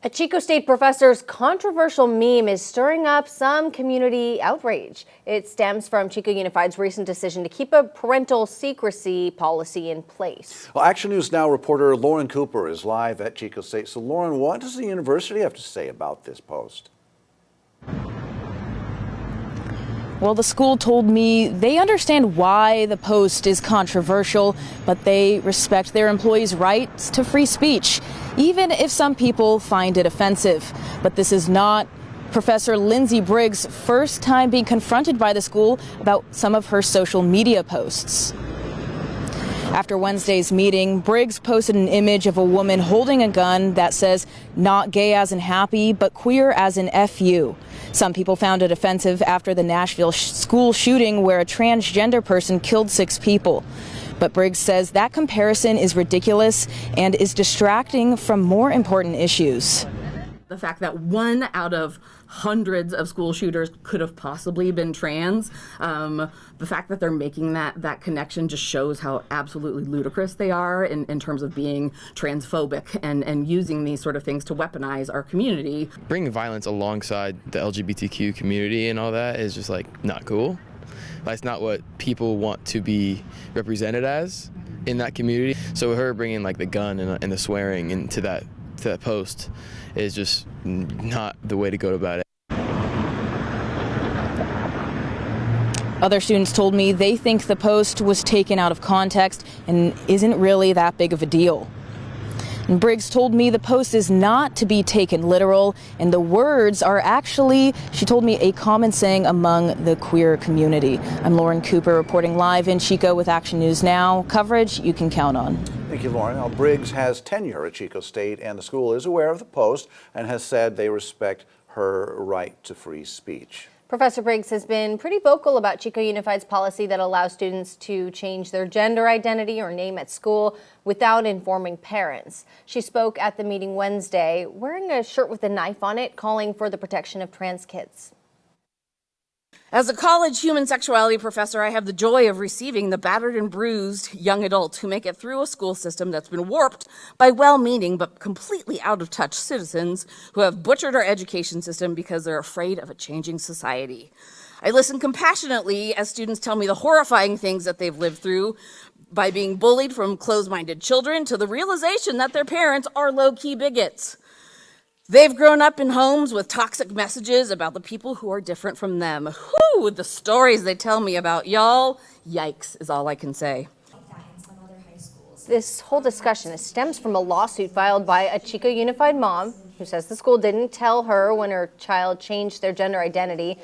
A Chico State professor's controversial meme is stirring up some community outrage. It stems from Chico Unified's recent decision to keep a parental secrecy policy in place. Well, Action News Now reporter Lauren Cooper is live at Chico State. So, Lauren, what does the university have to say about this post? Well, the school told me they understand why the post is controversial, but they respect their employees' rights to free speech, even if some people find it offensive. But this is not Professor Lindsay Briggs' first time being confronted by the school about some of her social media posts. After Wednesday's meeting, Briggs posted an image of a woman holding a gun that says, "Not gay as in happy, but queer as in FU." Some people found it offensive after the Nashville school shooting where a transgender person killed 6 people. But Briggs says that comparison is ridiculous and is distracting from more important issues. The fact that 1 out of hundreds of school shooters could have possibly been trans, the fact that they're making that connection just shows how absolutely ludicrous they are in terms of being transphobic and using these sort of things to weaponize our community. Bringing violence alongside the LGBTQ community and all that is just like not cool. That's not what people want to be represented as in that community. So her bringing like the gun and the swearing into that post is just not the way to go about it. Other students told me they think the post was taken out of context and isn't really that big of a deal. And Briggs told me the post is not to be taken literal, and the words are actually, she told me, a common saying among the queer community. I'm Lauren Cooper reporting live in Chico with Action News Now. Coverage you can count on. Thank you, Lauren. Now, Briggs has tenure at Chico State, and the school is aware of the post and has said they respect her right to free speech. Professor Briggs has been pretty vocal about Chico Unified's policy that allows students to change their gender identity or name at school without informing parents. She spoke at the meeting Wednesday wearing a shirt with a knife on it, calling for the protection of trans kids. As a college human sexuality professor, I have the joy of receiving the battered and bruised young adults who make it through a school system that's been warped by well-meaning but completely out-of-touch citizens who have butchered our education system because they're afraid of a changing society. I listen compassionately as students tell me the horrifying things that they've lived through, by being bullied from closed-minded children to the realization that their parents are low-key bigots. They've grown up in homes with toxic messages about the people who are different from them. Whew, the stories they tell me about y'all, yikes is all I can say. This whole discussion stems from a lawsuit filed by a Chico Unified mom who says the school didn't tell her when her child changed their gender identity.